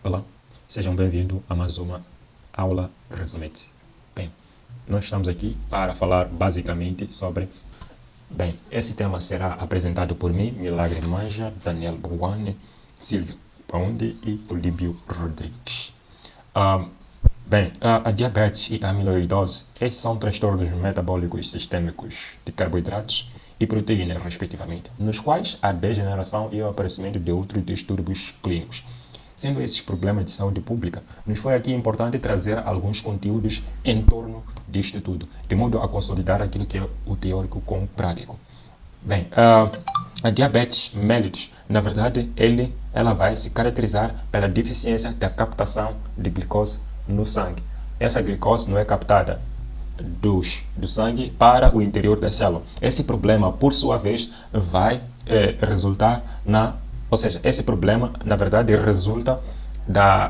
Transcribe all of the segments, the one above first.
Olá, sejam bem-vindos a mais uma aula Resumete. Bem, nós estamos aqui para falar basicamente sobre... Bem, esse tema será apresentado por mim, Milagre Manja, Daniel Buane, Silvio Paunde e Olíbio Rodrigues. A diabetes e a amiloidose, esses são transtornos metabólicos sistêmicos de carboidratos e proteínas, respectivamente, nos quais há degeneração e o aparecimento de outros distúrbios clínicos. Sendo esses problemas de saúde pública, nos foi aqui importante trazer alguns conteúdos em torno disto tudo, de modo a consolidar aquilo que é o teórico com o prático. Bem, a diabetes mellitus, na verdade, ela vai se caracterizar pela deficiência da captação de glicose no sangue. Essa glicose não é captada do sangue para o interior da célula. Esse problema, por sua vez, vai resultar esse problema, na verdade, resulta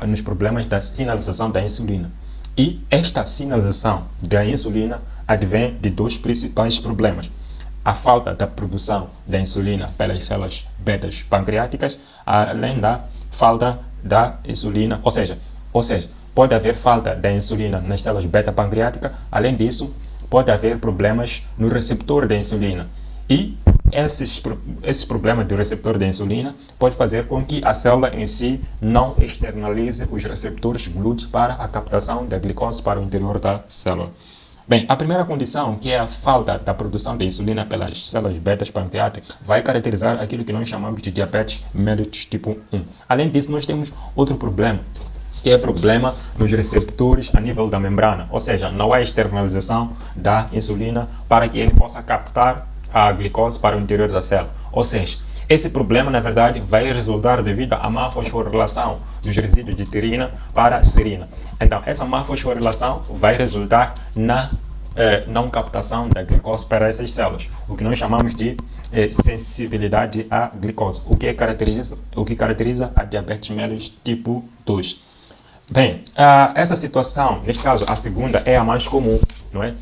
nos problemas da sinalização da insulina. E esta sinalização da insulina advém de dois principais problemas. A falta da produção da insulina pelas células betas pancreáticas, além da falta da insulina, ou seja, pode haver falta da insulina nas células beta pancreáticas, além disso, pode haver problemas no receptor da insulina. E esses problemas do receptor da insulina pode fazer com que a célula em si não externalize os receptores GLUT para a captação da glicose para o interior da célula. Bem, a primeira condição, que é a falta da produção de insulina pelas células betas pancreáticas, vai caracterizar aquilo que nós chamamos de diabetes mellitus tipo 1. Além disso, nós temos outro problema, que é problema nos receptores a nível da membrana, ou seja, não há externalização da insulina para que ele possa captar a glicose para o interior da célula. Ou seja, esse problema, na verdade, vai resultar devido à má fosforilação dos resíduos de tirina para serina. Então, essa má fosforilação vai resultar na não captação da glicose para essas células, o que nós chamamos de sensibilidade à glicose, o que caracteriza a diabetes mellitus tipo 2. Bem, essa situação, neste caso, a segunda é a mais comum, não é?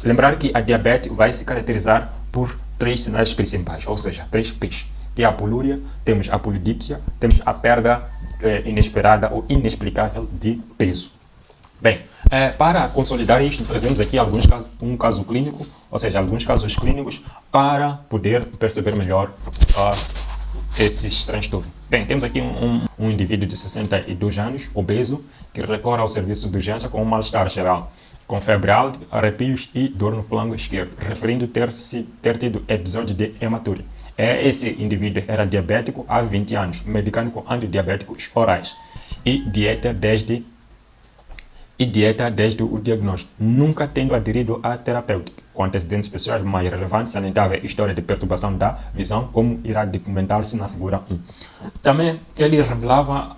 Lembrar que a diabetes vai se caracterizar por três sinais principais, ou seja, 3 P's. Que é a polúria, temos a polidipsia, temos a perda inesperada ou inexplicável de peso. Bem, para consolidar isto, trazemos aqui um caso clínico, ou seja, alguns casos clínicos para poder perceber melhor esses transtornos. Bem, temos aqui um indivíduo de 62 anos, obeso, que recorre ao serviço de urgência com um mal-estar geral, com febre alta, arrepios e dor no flanco esquerdo, referindo ter tido episódio de hematúria. Esse indivíduo era diabético há 20 anos, medicado com antidiabéticos orais e dieta desde o diagnóstico, nunca tendo aderido à terapêutica. Com antecedentes pessoais mais relevantes, salientava a história de perturbação da visão, como irá documentar-se na figura 1. Também ele revelava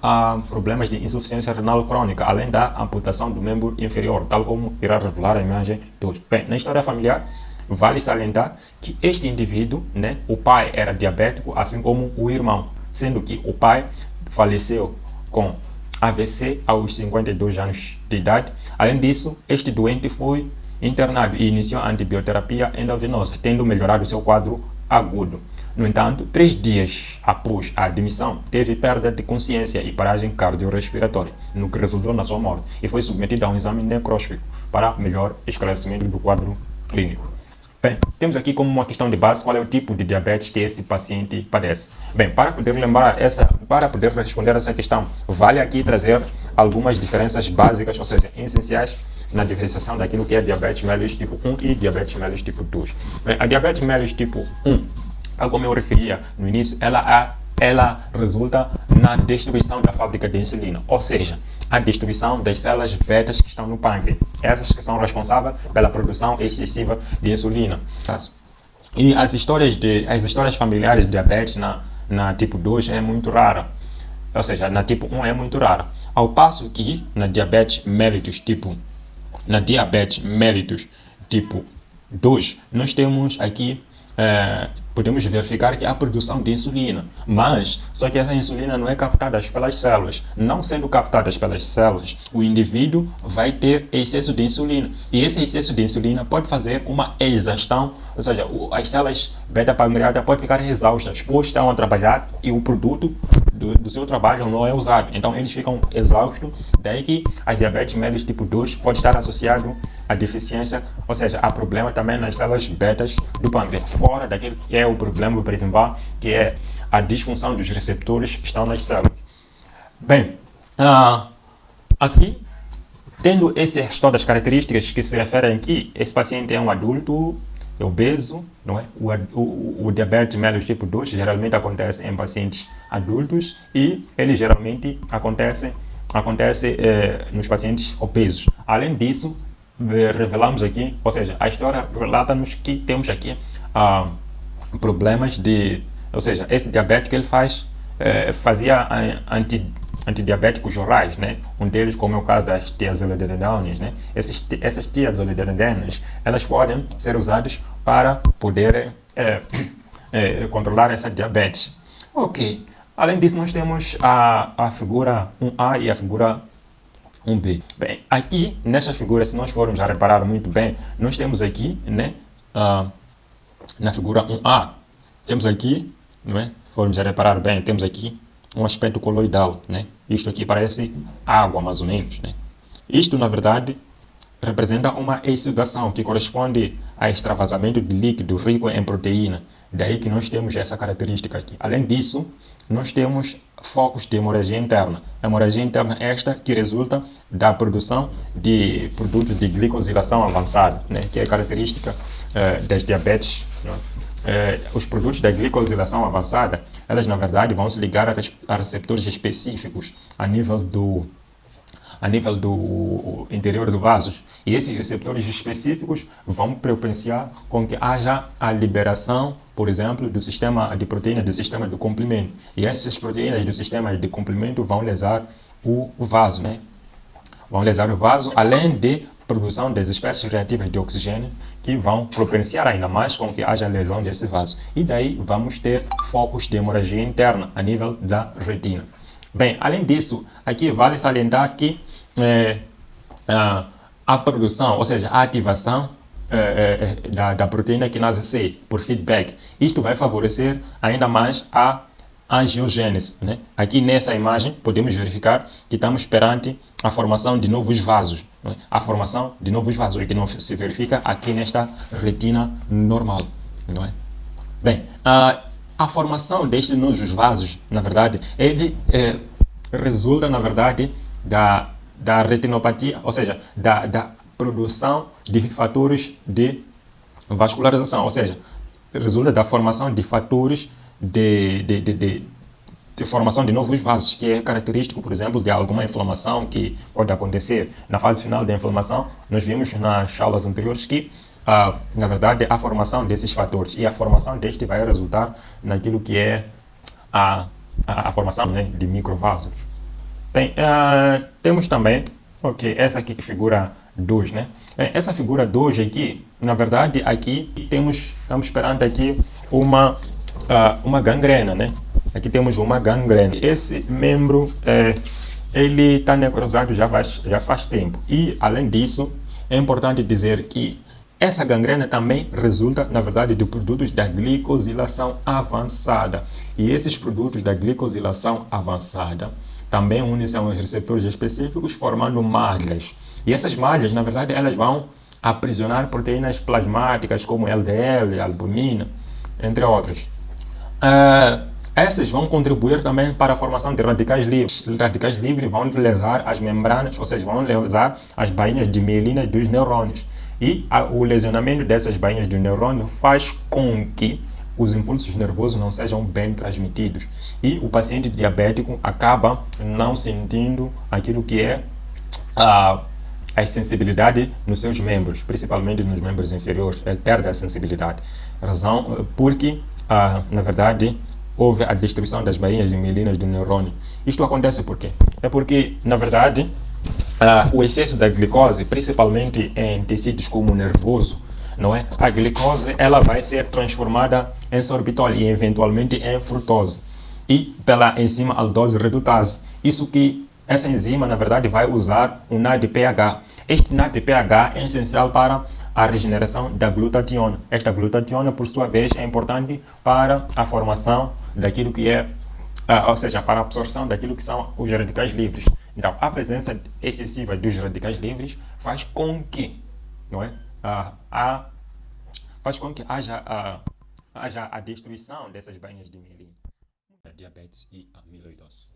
problemas de insuficiência renal crônica, além da amputação do membro inferior, tal como irá revelar a imagem 2. Bem, na história familiar, vale salientar que este indivíduo, o pai era diabético, assim como o irmão, sendo que o pai faleceu com AVC aos 52 anos de idade. Além disso, este doente foi internado e iniciou a antibioterapia endovenosa, tendo melhorado seu quadro agudo. No entanto, 3 dias após a admissão, teve perda de consciência e paragem cardiorrespiratória, no que resultou na sua morte, e foi submetido a um exame necróscopico para melhor esclarecimento do quadro clínico. Bem, temos aqui como uma questão de base qual é o tipo de diabetes que esse paciente padece. Bem, para poder responder essa questão, vale aqui trazer algumas diferenças básicas, ou seja, essenciais, na diferenciação daquilo que é diabetes mellitus tipo 1 e diabetes mellitus tipo 2. Bem, a diabetes mellitus tipo 1, tal como eu referia no início, ela resulta na destruição da fábrica de insulina, ou seja, a destruição das células betas que estão no pâncreas, essas que são responsáveis pela produção excessiva de insulina. E as histórias familiares de diabetes na tipo 2 é muito rara, ou seja, na tipo 1 é muito rara, ao passo que na diabetes mellitus tipo 2, nós temos aqui podemos verificar que há produção de insulina, mas só que essa insulina não é captada pelas células. Não sendo captadas pelas células, o indivíduo vai ter excesso de insulina, e esse excesso de insulina pode fazer uma exaustão, ou seja, as células beta-pancreáticas podem ficar exaustas, pois estão a trabalhar e o produto do seu trabalho não é usado. Então eles ficam exaustos, daí que a diabetes mellitus tipo 2 pode estar associado à deficiência, ou seja, há problema também nas células betas do pâncreas, fora daquele que é o problema principal, que é a disfunção dos receptores que estão nas células. Bem, aqui, tendo todas as características que se referem aqui, esse paciente é um adulto, é obeso, não é? O diabetes mellitus tipo 2 geralmente acontece em pacientes adultos e ele geralmente acontece nos pacientes obesos. Além disso, revelamos aqui, ou seja, a história relata-nos que temos aqui problemas de, ou seja, esse diabético ele fazia antidiabéticos orais, né? Um deles, como é o caso das tiazolidininas, né? Essas tiazolidininas, elas podem ser usadas para poder controlar essa diabetes. Ok. Além disso, nós temos a figura 1A e a figura 1B. Bem, aqui nessa figura, se nós formos a reparar muito bem, nós temos aqui, né? Na figura 1A, temos aqui, não é? Formos a reparar bem, temos aqui um aspecto coloidal, né? Isto aqui parece água, mais ou menos, né? Isto, na verdade, representa uma exsudação que corresponde a extravasamento de líquido rico em proteína. Daí que nós temos essa característica aqui. Além disso, nós temos focos de hemorragia interna. A hemorragia interna é esta que resulta da produção de produtos de glicosilação avançada, né? Que é característica das diabetes, né? Os produtos da glicosilação avançada, elas na verdade vão se ligar a receptores específicos a nível do interior do vaso, e esses receptores específicos vão propenciar com que haja a liberação, por exemplo, do sistema de proteínas do sistema de comprimento, e essas proteínas do sistema de comprimento vão lesar o vaso, né? Vão lesar o vaso, além de produção das espécies reativas de oxigênio que vão propenciar ainda mais com que haja lesão desse vaso. E daí vamos ter focos de hemorragia interna a nível da retina. Bem, além disso, aqui vale salientar que a produção, ou seja, a ativação da proteína quinase C por feedback, isto vai favorecer ainda mais a angiogênese, né? Aqui nessa imagem podemos verificar que estamos perante a formação de novos vasos, né? A formação de novos vasos que não se verifica aqui nesta retina normal, não é? Bem, a formação destes novos vasos, na verdade, ele resulta, na verdade, da retinopatia, ou seja, da produção de fatores de vascularização, ou seja, resulta da formação de fatores de formação de novos vasos, que é característico, por exemplo, de alguma inflamação que pode acontecer. Na fase final da inflamação, nós vimos nas aulas anteriores que, na verdade, a formação desses fatores, e a formação deste vai resultar naquilo que é a formação, né, de microvasos. Bem, temos também, ok, essa aqui que figura 2, né? Essa figura 2 aqui, na verdade, aqui estamos perante aqui uma gangrena, né? Aqui temos uma gangrena. Esse membro, ele está necrosado já faz tempo. E, além disso, é importante dizer que essa gangrena também resulta, na verdade, de produtos da glicosilação avançada. E esses produtos da glicosilação avançada também unem-se aos receptores específicos, formando malhas. E essas malhas, na verdade, elas vão aprisionar proteínas plasmáticas como LDL, albumina, entre outras. Essas vão contribuir também para a formação de radicais livres. Os radicais livres vão lesar as membranas, ou seja, vão lesar as bainhas de mielina dos neurônios. E o lesionamento dessas bainhas do neurônio faz com que os impulsos nervosos não sejam bem transmitidos. E o paciente diabético acaba não sentindo aquilo que é a sensibilidade nos seus membros, principalmente nos membros inferiores. Ele perde a sensibilidade. Razão porque, na verdade, houve a destruição das bainhas de mielina do neurônio. Isto acontece por quê? É porque, na verdade, o excesso da glicose, principalmente em tecidos como o nervoso, não é? A glicose ela vai ser transformada em sorbitol e eventualmente em frutose, e pela enzima aldose redutase. Isso que essa enzima, na verdade, vai usar o NADPH. Este NADPH é essencial para a regeneração da glutationa. Esta glutationa, por sua vez, é importante para a formação daquilo que é ou seja, para a absorção daquilo que são os radicais livres. Então, a presença excessiva dos radicais livres faz com que, não é? Faz com que haja a destruição dessas bainhas de mielina, a diabetes e a amiloidose.